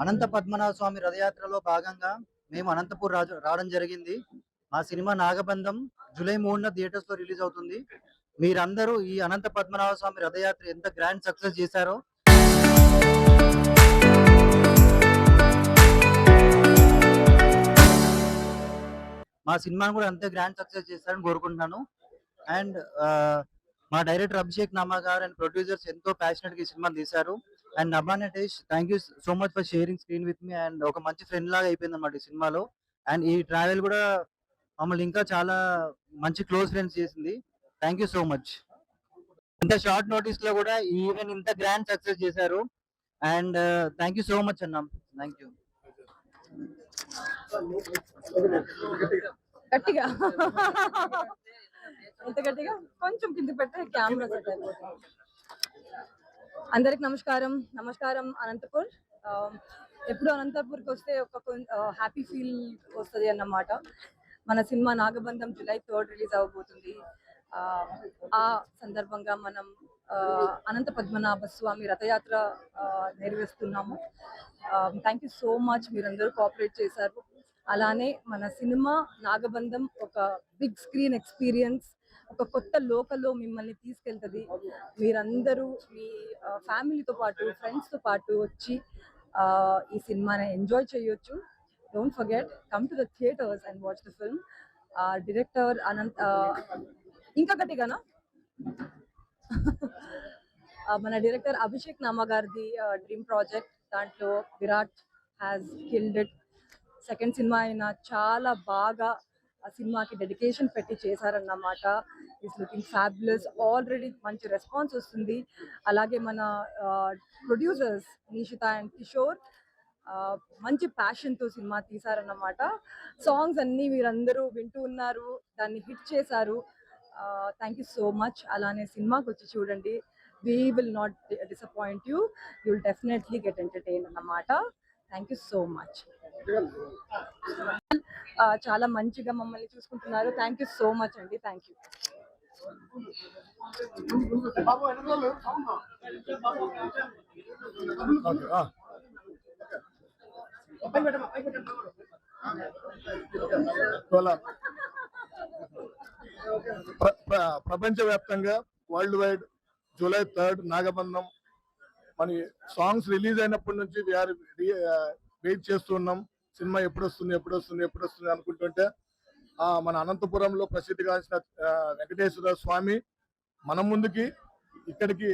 అనంత పద్మనాభ స్వామి రథయాత్రలో భాగంగా మేము అనంతపూర్ రావడం జరిగింది. మా సినిమా నాగబంధం జూలై 3న థియేటర్స్ లో రిలీజ్ అవుతుంది. మీరందరూ ఈ అనంత పద్మనాభ స్వామి రథయాత్ర ఎంత గ్రాండ్ సక్సెస్ చేశారో మా సినిమాను కూడా అంతే గ్రాండ్ సక్సెస్ చేస్తారని కోరుకుంటున్నాను. అండ్ మా డైరెక్టర్ అభిషేక్ నామా గారు అండ్ ప్రొడ్యూసర్స్ ఎంతో ప్యాషనెట్ గా ఈ సినిమా తీశారు. And Nabha Natesh, thank you so much for sharing screen with me. And ఒక మంచి ఫ్రెండ్ లాగా అయిపోయింది అన్నమాట ఈ సినిమాలో. అండ్ ఈ ట్రావెల్ కూడా మమ్మల్ని ఇంకా చాలా మంచి క్లోజ్ ఫ్రెండ్స్ చేసింది. Thank you so much. ఇంత షార్ట్ నోటీస్ లో కూడా ఈవెన్ ఇంత గ్రాండ్ సక్సెస్ చేశారు. And thank you so much అన్న. Thank you. గట్టిగా ఎంత గట్టిగా కొంచెం కింద పెట్టే కెమెరా సెట్ అయిపోతుంది. అందరికి నమస్కారం అనంతపూర్. ఎప్పుడు అనంతపూర్కి వస్తే ఒక హ్యాపీ ఫీల్ వస్తుంది అన్నమాట. మన సినిమా నాగబంధం జూలై 3 రిలీజ్ అవ్వబోతుంది. ఆ సందర్భంగా మనం అనంత పద్మనాభ స్వామి రథయాత్ర నిర్వహిస్తున్నాము. థ్యాంక్ యూ సో మచ్, మీరందరూ కోఆపరేట్ చేశారు. అలానే మన సినిమా నాగబంధం ఒక బిగ్ స్క్రీన్ ఎక్స్పీరియన్స్, ఒక కొత్త లోకల్లో మిమ్మల్ని తీసుకెళ్తుంది. మీరందరూ మీ ఫ్యామిలీతో పాటు ఫ్రెండ్స్తో పాటు వచ్చి ఈ సినిమాని ఎంజాయ్ చేయొచ్చు. Don't forget, come to the theatres and watch the film. Director ఇంకా గట్టిగానా మన డైరెక్టర్ అభిషేక్ నామా గారిది డ్రీమ్ ప్రాజెక్ట్. దాంట్లో Virat has killed it. Second cinema అయినా చాలా బాగా ఆ సినిమాకి డెడికేషన్ పెట్టి చేశారన్నమాట. Is looking fabulous. ఆల్రెడీ మంచి రెస్పాన్స్ వస్తుంది. అలాగే మన ప్రొడ్యూసర్స్ నిషిత అండ్ కిషోర్ మంచి ప్యాషన్తో సినిమా తీశారన్నమాట. సాంగ్స్ అన్నీ మీరందరూ వింటూ ఉన్నారు, దాన్ని హిట్ చేశారు. Thank you so much. అలానే సినిమాకి వచ్చి చూడండి. We will not disappoint you. You will definitely get entertain అన్నమాట. Thank you so much. చాలా మంచిగా మమ్మల్ని చూసుకుంటున్నారు. థ్యాంక్ యూ సో మచ్ అండి. Thank you. ప్రపంచవ్యాప్తంగా వరల్డ్ వైడ్ జూలై 3 నాగబంధం మన సాంగ్స్ రిలీజ్ అయినప్పటి నుంచి వెయిట్ చేస్తున్నాం. సినిమా ఎప్పుడు వస్తుంది అనుకుంటుంటే మన అనంతపురంలో ప్రసిద్ధిగాంచిన వెంకటేశ్వర స్వామి మన ముందుకి ఇక్కడికి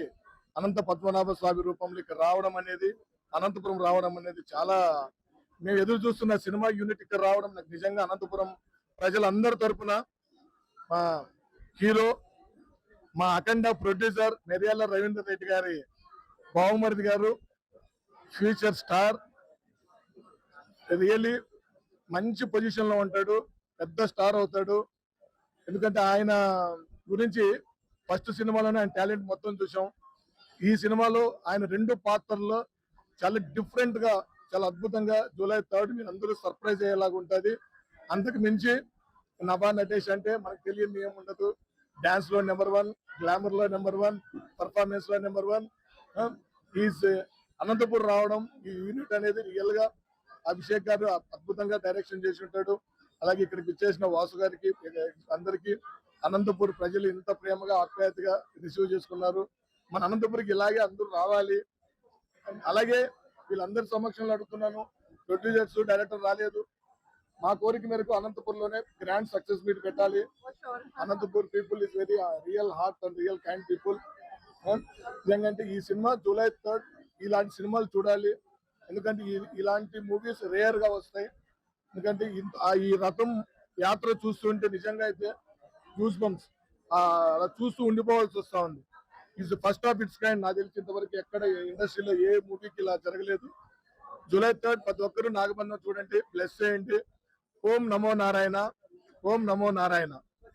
అనంత పద్మనాభ స్వామి రూపంలో ఇక్కడ రావడం అనేది, అనంతపురం రావడం అనేది చాలా మేము ఎదురు చూస్తున్న సినిమా యూనిట్ ఇక్కడ రావడం నాకు నిజంగా అనంతపురం ప్రజలందరి తరఫున మా హీరో, మా అఖండ ప్రొడ్యూసర్ మెరియాల రవీందర్ రెడ్డి గారి బావుమరిది గారు, ఫ్యూచర్ స్టార్, రియల్లీ మంచి పొజిషన్ లో ఉంటాడు, పెద్ద స్టార్ అవుతాడు. ఎందుకంటే ఆయన గురించి ఫస్ట్ సినిమాలోనే ఆయన టాలెంట్ మొత్తం చూసాం. ఈ సినిమాలో ఆయన 2 పాత్రల్లో చాలా డిఫరెంట్ గా, చాలా అద్భుతంగా జూలై 3 మీరు అందరూ సర్ప్రైజ్ అయ్యేలాగా ఉంటుంది. అంతకు మించి నభా నటేష్ అంటే మనకు తెలియని ఏముండదు. డాన్స్ లో నెంబర్ 1, గ్లామర్ లో నెంబర్ 1, పర్ఫార్మెన్స్ లో నెంబర్ 1. ఈజ్ అనంతపూర్ రావడం, ఈ యూనిట్ అనేది రియల్ గా అభిషేక్ గారు అద్భుతంగా డైరెక్షన్ చేసి ఉంటాడు. అలాగే ఇక్కడికి వచ్చేసిన వాసు గారికి, అందరికీ అనంతపూర్ ప్రజలు ఇంత ప్రేమగా ఆప్యాయతగా రిసీవ్ చేసుకున్నారు. మన అనంతపూర్కి ఇలాగే అందరూ రావాలి. అలాగే వీళ్ళందరి సమక్షంలో అడుగుతున్నాను, ప్రొడ్యూసర్స్ డైరెక్టర్ రాలేదు, మా కోరిక మేరకు అనంతపూర్లోనే గ్రాండ్ సక్సెస్ మీట్ పెట్టాలి. Anantapur people is very real heart and real kind people. ఎందుకంటే ఈ సినిమా జూలై 3 ఇలాంటి సినిమాలు చూడాలి. ఎందుకంటే ఇలాంటి మూవీస్ రేర్ గా వస్తాయి. ఎందుకంటే ఈ రథం యాత్ర చూస్తుంటే నిజంగా అయితే గూస్ బంప్స్ అలా చూస్తూ ఉండిపోవాల్సి వస్తా ఉంది. Is first of it's kind. నాకు తెలిసి ఇంతవరకు ఎక్కడ ఇండస్ట్రీలో ఏ మూవీకి ఇలా జరగలేదు. జూలై 3 ప్రతి ఒక్కరు నాగబంధం చూడండి, బ్లెస్ చేయండి. ఓం నమో నారాయణ, ఓం నమో నారాయణ.